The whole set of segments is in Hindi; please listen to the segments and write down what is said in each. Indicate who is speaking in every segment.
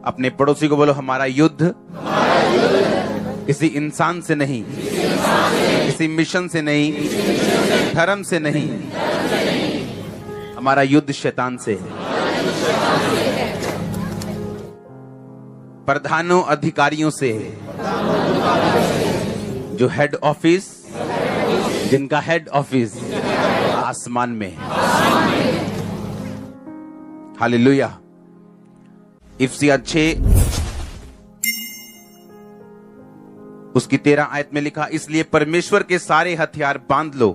Speaker 1: अपने पड़ोसी को बोलो, हमारा युद्ध किसी इंसान से नहीं, किसी मिशन से नहीं, धर्म से नहीं, हमारा युद्ध शैतान से है। प्रधानों अधिकारियों से है, जो हेड ऑफिस, जिनका हेड ऑफिस आसमान में है। हालेलुया। इफिसियर 6 उसकी 13 आयत में लिखा, इसलिए परमेश्वर के सारे हथियार बांध लो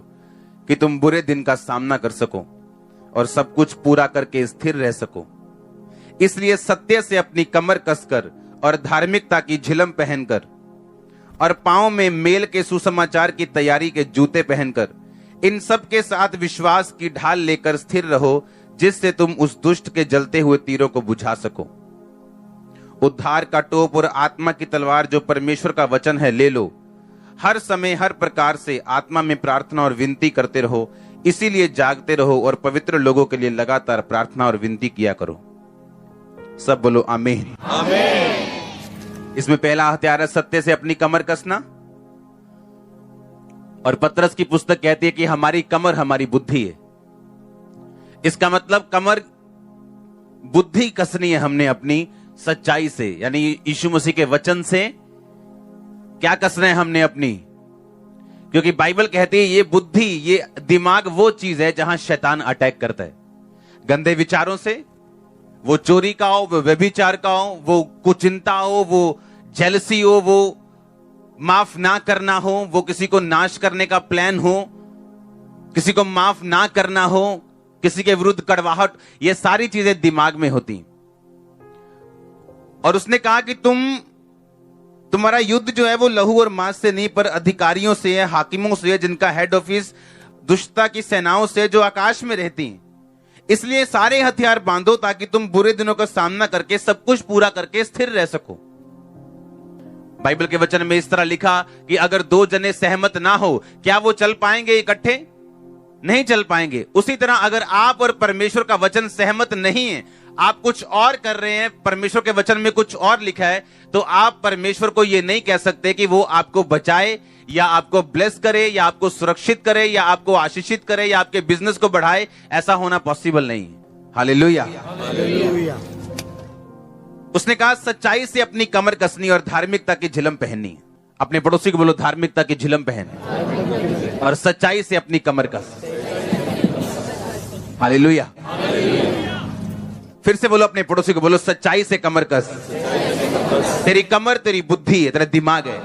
Speaker 1: कि तुम बुरे दिन का सामना कर सको और सब कुछ पूरा करके स्थिर रह सको। इसलिए सत्य से अपनी कमर कसकर और धार्मिकता की झिलम पहनकर और पांव में मेल के सुसमाचार की तैयारी के जूते पहनकर इन सब के साथ विश्वास की ढाल लेकर स्थिर रहो, जिससे तुम उस दुष्ट के जलते हुए तीरों को बुझा सको। उद्धार का टोप और आत्मा की तलवार जो परमेश्वर का वचन है ले लो। हर समय हर प्रकार से आत्मा में प्रार्थना और विनती करते रहो, इसीलिए जागते रहो और पवित्र लोगों के लिए लगातार प्रार्थना और विनती किया करो। सब बोलो आमीन। आमीन। इसमें पहला हथियार है सत्य से अपनी कमर कसना, और पतरस की पुस्तक कहती है कि हमारी कमर हमारी बुद्धि है। इसका मतलब कमर बुद्धि कसनी है हमने अपनी सच्चाई से, यानी यीशु मसीह के वचन से क्या कसना है हमने अपनी, क्योंकि बाइबल कहती है ये बुद्धि, ये दिमाग वो चीज है जहां शैतान अटैक करता है। गंदे विचारों से, वो चोरी का हो, वो व्यभिचार का हो, वो कुचिंता हो, वो जेलसी हो, वो माफ ना करना हो, वो किसी को नाश करने का प्लान हो, किसी को माफ ना करना हो, किसी के विरुद्ध कड़वाहट, ये सारी चीजें दिमाग में होती। और उसने कहा कि तुम्हारा युद्ध जो है वो लहू और मांस से नहीं, पर अधिकारियों से है, हाकिमों से है, जिनका हेड ऑफिस दुष्टता की सेनाओं से जो आकाश में रहती हैं। इसलिए सारे हथियार बांधो ताकि तुम बुरे दिनों का सामना करके सब कुछ पूरा करके स्थिर रह सको। बाइबल के वचन में इस तरह लिखा कि अगर दो जने सहमत ना हो, क्या वो चल पाएंगे इकट्ठे? नहीं चल पाएंगे। उसी तरह अगर आप और परमेश्वर का वचन सहमत नहीं है, आप कुछ और कर रहे हैं, परमेश्वर के वचन में कुछ और लिखा है, तो आप परमेश्वर को यह नहीं कह सकते कि वो आपको बचाए या आपको ब्लेस करे या आपको सुरक्षित करे या आपको आशीषित करे या आपके बिजनेस को बढ़ाए। ऐसा होना पॉसिबल नहीं है। हालेलुया। उसने कहा सच्चाई से अपनी कमर कसनी और धार्मिकता की झिलम पहननी। अपने पड़ोसी को बोलो, धार्मिकता की झिलम पहन और सच्चाई से अपनी कमर कस। हालेलुया। फिर से बोलो, अपने पड़ोसी को बोलो, सच्चाई से कमर कस। तेरी कमर तेरी बुद्धि है, तेरा दिमाग है।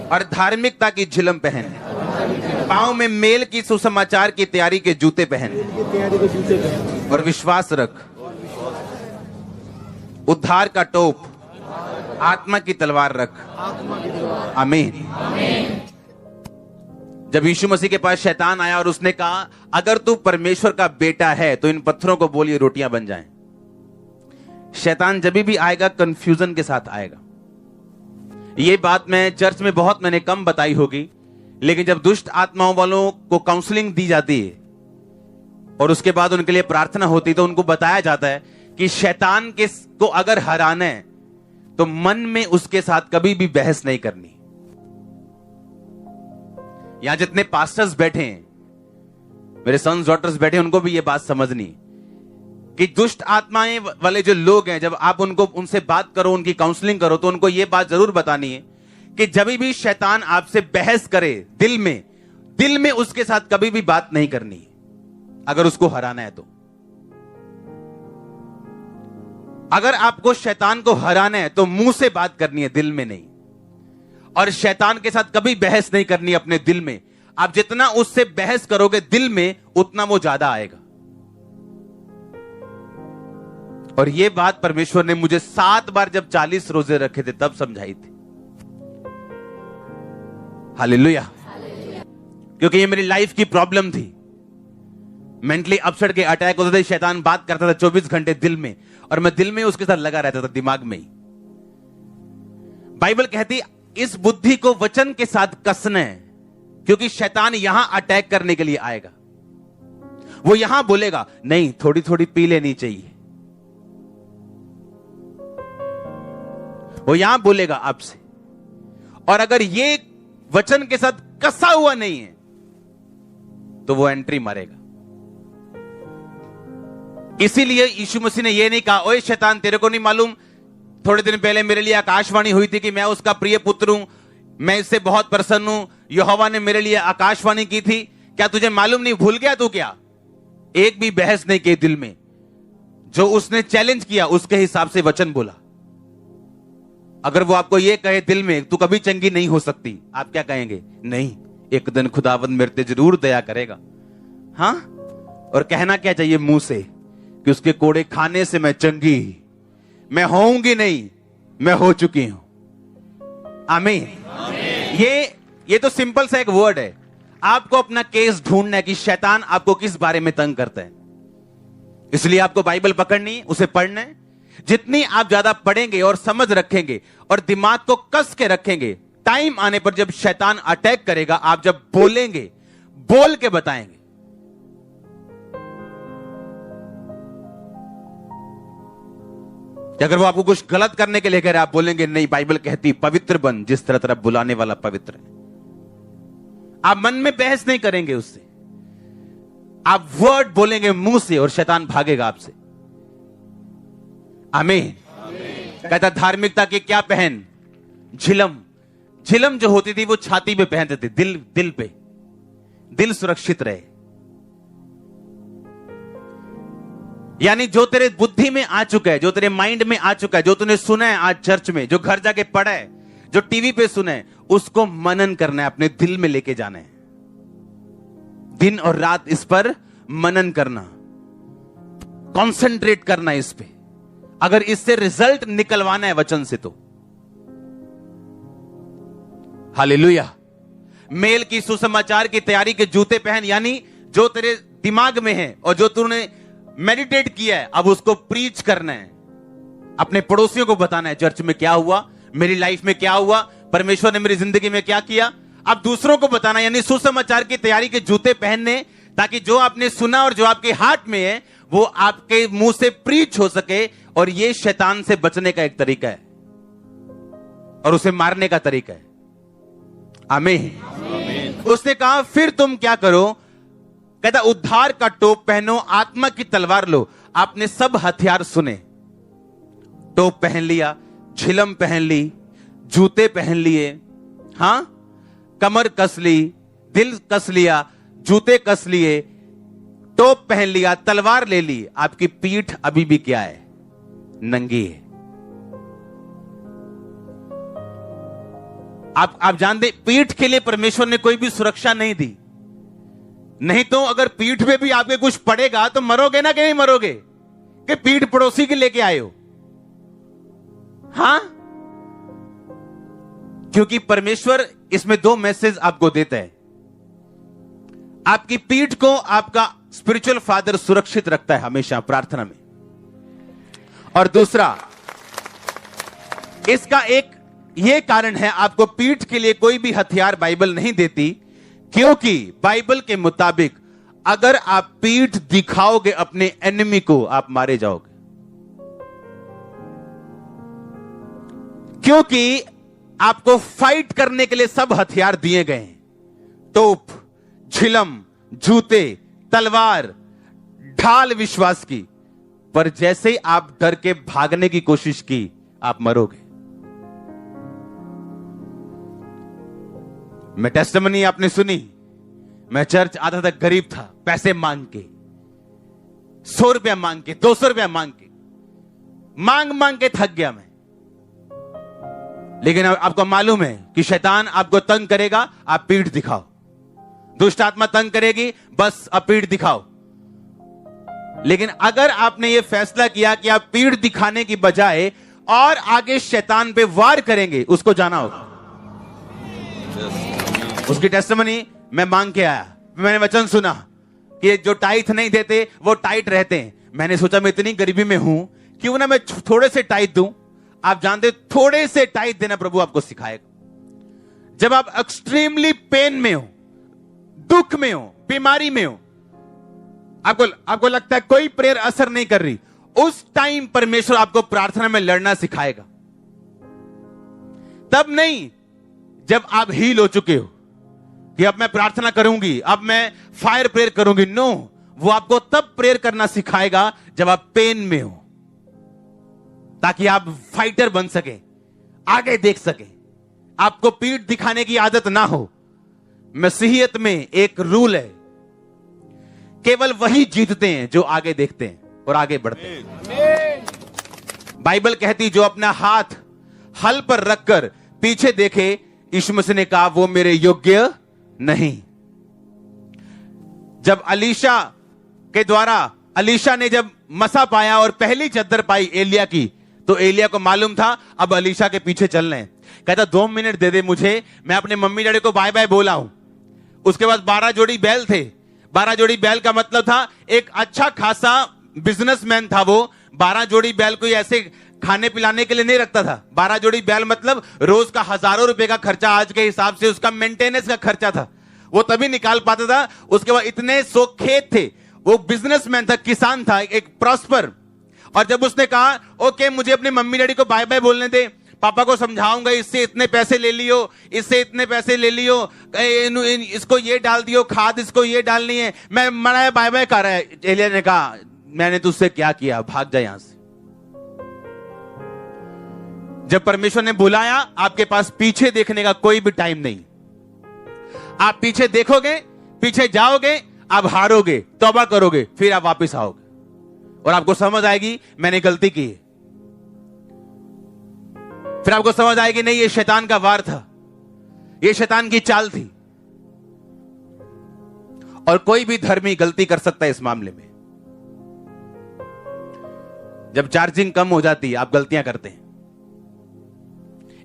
Speaker 1: और धार्मिकता की झिलम पहन, पांव में मेल की सुसमाचार की तैयारी के जूते पहन, और विश्वास रख। उद्धार का टोप, आत्मा की तलवार रख। आमीन। जब यीशु मसीह के पास शैतान आया और उसने कहा अगर तू परमेश्वर का बेटा है तो इन पत्थरों को बोलिए रोटियां बन जाएं। शैतान जब भी आएगा कंफ्यूजन के साथ आएगा। ये बात मैं चर्च में मैंने कम बताई होगी, लेकिन जब दुष्ट आत्माओं वालों को काउंसलिंग दी जाती है और उसके बाद उनके लिए प्रार्थना होती है, तो उनको बताया जाता है कि शैतान को अगर हराना है तो मन में उसके साथ कभी भी बहस नहीं करनी। यहां जितने पास्टर्स बैठे हैं, मेरे सन्स डॉटर्स बैठे हैं, उनको भी यह बात समझनी कि दुष्ट आत्माएं वाले जो लोग हैं, जब आप उनसे बात करो, उनकी काउंसलिंग करो, तो उनको यह बात जरूर बतानी है कि जब भी शैतान आपसे बहस करे दिल में उसके साथ कभी भी बात नहीं करनी अगर उसको हराना है तो। अगर आपको शैतान को हराना है तो मुंह से बात करनी है, दिल में नहीं। और शैतान के साथ कभी बहस नहीं करनी अपने दिल में। आप जितना उससे बहस करोगे दिल में, उतना वो ज्यादा आएगा। और ये बात परमेश्वर ने मुझे 7 बार जब 40 रोजे रखे थे तब समझाई थी। हालेलुया। क्योंकि ये मेरी लाइफ की प्रॉब्लम थी। मेंटली अपसेट के अटैक होते थे, शैतान बात करता था 24 घंटे दिल में, और मैं दिल में उसके साथ लगा रहता था, दिमाग में ही। बाइबल कहती इस बुद्धि को वचन के साथ कसना है, क्योंकि शैतान यहां अटैक करने के लिए आएगा। वो यहां बोलेगा नहीं, थोड़ी थोड़ी पी लेनी चाहिए, वो यहां बोलेगा आपसे। और अगर ये वचन के साथ कसा हुआ नहीं है तो वो एंट्री मारेगा। इसीलिए यीशु मसीह ने ये नहीं कहा, ओए शैतान तेरे को नहीं मालूम थोड़े दिन पहले मेरे लिए आकाशवाणी हुई थी कि मैं उसका प्रिय पुत्र हूं, मैं इससे बहुत प्रसन्न हूं, यहोवा ने मेरे लिए आकाशवाणी की थी, क्या तुझे मालूम नहीं? भूल गया तू क्या? एक भी बहस नहीं की दिल में, जो उसने चैलेंज किया उसके हिसाब से वचन बोला। अगर वो आपको ये कहे दिल में तू कभी चंगी नहीं हो सकती, आप क्या कहेंगे? नहीं, एक दिन खुदावंद मेरे पे जरूर दया करेगा। हाँ, और कहना क्या चाहिए मुंह से कि उसके कोड़े खाने से मैं चंगी, मैं होऊंगी नहीं, मैं हो चुकी हूं। आमीन। ये तो सिंपल सा एक वर्ड है। आपको अपना केस ढूंढना है कि शैतान आपको किस बारे में तंग करता है। इसलिए आपको बाइबल पकड़नी, उसे पढ़ना है। जितनी आप ज्यादा पढ़ेंगे और समझ रखेंगे और दिमाग को कस के रखेंगे, टाइम आने पर जब शैतान अटैक करेगा, आप जब बोलेंगे, बोल के बताएंगे। अगर वो आपको कुछ गलत करने के लिए कह रहे, आप बोलेंगे नहीं, बाइबल कहती पवित्र बन जिस तरह तरह बुलाने वाला पवित्र है। आप मन में बहस नहीं करेंगे उससे, आप वर्ड बोलेंगे मुंह से और शैतान भागेगा आपसे। आमीन। कहता धार्मिकता की क्या पहन? झिलम। झिलम जो होती थी वो छाती पे पहनते थे, दिल पे, दिल सुरक्षित रहे। यानी जो तेरे बुद्धि में आ चुका है, जो तेरे माइंड में आ चुका है, जो तूने सुना है आज चर्च में, जो घर जाके पढ़ा है, जो टीवी पे सुना है, उसको मनन करना है, अपने दिल में लेके जाना है। दिन और रात इस पर मनन करना, कंसंट्रेट करना इस पे। अगर इससे रिजल्ट निकलवाना है वचन से तो हालेलुया। मेल की सुसमाचार की तैयारी के जूते पहन, यानी जो तेरे दिमाग में है और जो तूने मेडिटेट किया है, अब उसको प्रीच करना है, अपने पड़ोसियों को बताना है, चर्च में क्या हुआ, मेरी लाइफ में क्या हुआ, परमेश्वर ने मेरी जिंदगी में क्या किया। अब दूसरों को बताना, यानी सुसमाचार की तैयारी के जूते पहनने, ताकि जो आपने सुना और जो आपके हार्ट में है वो आपके मुंह से प्रीच हो सके। और ये शैतान से बचने का एक तरीका है और उसे मारने का तरीका है। आमीन। उसने कहा फिर तुम क्या करो? कहता उद्धार का टोप पहनो, आत्मा की तलवार लो। आपने सब हथियार सुने, टोप पहन लिया, झिलम पहन ली, जूते पहन लिए, हां, कमर कस ली, दिल कस लिया, जूते कस लिए, टोप पहन लिया, तलवार ले ली। आपकी पीठ अभी भी क्या है? नंगी है। आप जानते, पीठ के लिए परमेश्वर ने कोई भी सुरक्षा नहीं दी। नहीं तो अगर पीठ पे भी आपके कुछ पड़ेगा तो मरोगे ना कि नहीं मरोगे? कि पीठ पड़ोसी के लेके आए हो? हां, क्योंकि परमेश्वर इसमें दो मैसेज आपको देता है। आपकी पीठ को आपका स्पिरिचुअल फादर सुरक्षित रखता है हमेशा प्रार्थना में। और दूसरा, इसका एक यह कारण है, आपको पीठ के लिए कोई भी हथियार बाइबल नहीं देती, क्योंकि बाइबल के मुताबिक अगर आप पीठ दिखाओगे अपने एनिमी को, आप मारे जाओगे। क्योंकि आपको फाइट करने के लिए सब हथियार दिए गए हैं, टोप, झिलम, जूते, तलवार, ढाल विश्वास की। पर जैसे ही आप डर के भागने की कोशिश की, आप मरोगे। मैं टेस्टिमनी आपने सुनी, मैं चर्च आता था, गरीब था, पैसे मांग के, 100 रुपया मांग के, 200 रुपया मांग के, मांग के थक गया मैं। लेकिन आपको मालूम है कि शैतान आपको तंग करेगा, आप पीठ दिखाओ। दुष्ट आत्मा तंग करेगी, बस अब पीठ दिखाओ। लेकिन अगर आपने यह फैसला किया कि आप पीठ दिखाने की बजाय और आगे शैतान पे वार करेंगे, उसको जाना होगा। उसकी टेस्टिमनी मैं मांग के आया, मैंने वचन सुना कि जो टाइट नहीं देते वो टाइट रहते हैं। मैंने सोचा मैं इतनी गरीबी में हूं, क्यों ना मैं थोड़े से टाइट दूं। आप जानते, थोड़े से टाइट देना प्रभु आपको सिखाएगा। जब आप एक्सट्रीमली पेन में हो, दुख में हो, बीमारी में हो, आपको लगता है कोई प्रेयर असर नहीं कर रही, उस टाइम परमेश्वर आपको प्रार्थना में लड़ना सिखाएगा। तब नहीं जब आप हील हो चुके हो कि अब मैं प्रार्थना करूंगी, अब मैं फायर प्रेयर करूंगी। नो, वो आपको तब प्रेयर करना सिखाएगा जब आप पेन में हो, ताकि आप फाइटर बन सके, आगे देख सके, आपको पीठ दिखाने की आदत ना हो। मसीहियत में एक रूल है, केवल वही जीतते हैं जो आगे देखते हैं और आगे बढ़ते हैं। बाइबल कहती जो अपना हाथ हल पर रखकर पीछे देखे, यीशु मसीह ने कहा वो मेरे योग्य नहीं। जब अलीशा के द्वारा अलीशा ने जब मसा पाया और पहली चद्दर पाई एलिया की, तो एलिया को मालूम था अब अलीशा के पीछे चलना है। कहता 2 मिनट दे दे मुझे, मैं अपने मम्मी डैडी को बाय बाय बोला हूं। उसके बाद 12 जोड़ी बैल थे। 12 जोड़ी बैल का मतलब था एक अच्छा खासा बिजनेसमैन था वो। 12 जोड़ी बैल कोई ऐसे खाने पिलाने के लिए नहीं रखता था। 12 जोड़ी बैल मतलब रोज का हजारों रुपए का खर्चा, आज के हिसाब से उसका मेंटेनेंस का खर्चा था, वो तभी निकाल पाता था। उसके बाद इतने 100 खेत थे, वो बिजनेसमैन था, किसान था, एक प्रॉस्पर। और जब उसने कहा ओके मुझे अपने मम्मी डैडी को बाय बाय बोलने दे, पापा को समझाऊंगा, इससे इतने पैसे ले लियो, इससे इतने पैसे ले लियो, इसको ये डाल दियो खाद, इसको ये डालनी है, मैं मना बाय बाय कर रहा है। एलिया ने कहा मैंने तुझसे क्या किया, भाग जा यहां से। जब परमेश्वर ने बुलाया, आपके पास पीछे देखने का कोई भी टाइम नहीं। आप पीछे देखोगे, पीछे जाओगे, आप हारोगे, तौबा करोगे, फिर आप वापस आओगे और आपको समझ आएगी मैंने गलती की है। फिर आपको समझ आएगी नहीं ये शैतान का वार था, ये शैतान की चाल थी। और कोई भी धर्मी गलती कर सकता है इस मामले में। जब चार्जिंग कम हो जाती है, आप गलतियां करते हैं।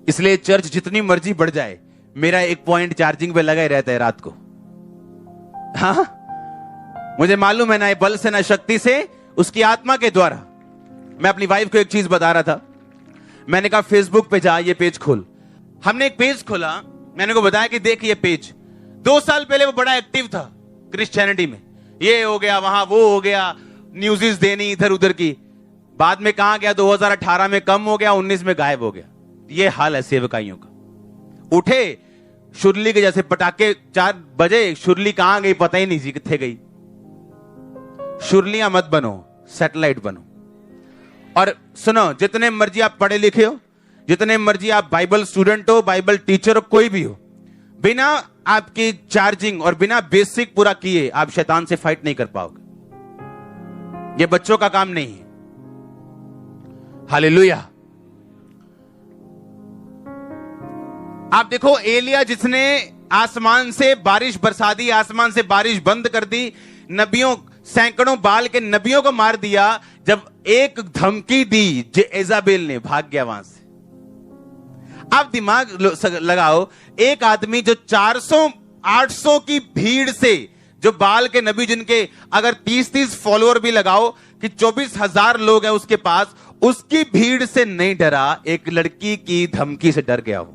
Speaker 1: इसलिए चर्च जितनी मर्जी बढ़ जाए, मेरा 1 पॉइंट चार्जिंग पे लगा ही रहता है रात को। हाँ, मुझे मालूम है ना बल से ना शक्ति से, उसकी आत्मा के द्वारा। मैं अपनी वाइफ को एक चीज बता रहा था, मैंने कहा फेसबुक पे जा, ये पेज खोल। हमने एक पेज खोला, मैंने को बताया कि देख ये पेज। 2 साल पहले वो बड़ा एक्टिव था क्रिश्चियनिटी में, ये हो गया वहां वो हो गया, न्यूज़ देनी इधर उधर की। बाद में कहां गया, 2018 में कम हो गया, 19 में गायब हो गया। ये हाल है सेवकाइयों का। उठे शुरली के जैसे पटाखे, 4 बजे शुरली कहां गई पता ही नहीं जी, किथे गई। शुरलियां मत बनो, सैटेलाइट बनो। और सुनो, जितने मर्जी आप पढ़े लिखे हो, जितने मर्जी आप बाइबल स्टूडेंट हो, बाइबल टीचर हो, कोई भी हो, बिना आपकी चार्जिंग और बिना बेसिक पूरा किए आप शैतान से फाइट नहीं कर पाओगे। ये बच्चों का काम नहीं है। हालेलुया। आप देखो एलिया जिसने आसमान से बारिश बरसा दी, आसमान से बारिश बंद कर दी, नबियों सैकड़ों बाल के नबियों को मार दिया। जब एक धमकी दी जेज़ाबेल ने, भाग गया वहां से। आप दिमाग लगाओ, एक आदमी जो 400-800 की भीड़ से, जो बाल के नबी जिनके अगर 30-30 फॉलोअर भी लगाओ कि 24,000 लोग हैं उसके पास, उसकी भीड़ से नहीं डरा, एक लड़की की धमकी से डर गया वो।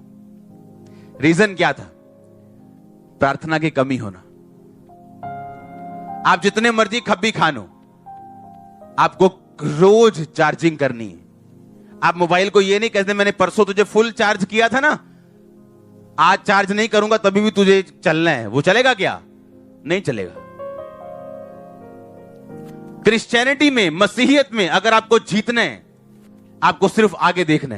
Speaker 1: रीजन क्या था? प्रार्थना की कमी होना। आप जितने मर्जी खब्बी खानो, आपको रोज चार्जिंग करनी है। आप मोबाइल को ये नहीं कहते मैंने परसों तुझे फुल चार्ज किया था ना, आज चार्ज नहीं करूंगा तभी भी तुझे चलना है। वो चलेगा क्या? नहीं चलेगा। क्रिश्चियनिटी में, मसीहियत में अगर आपको जीतना है, आपको सिर्फ आगे देखना है।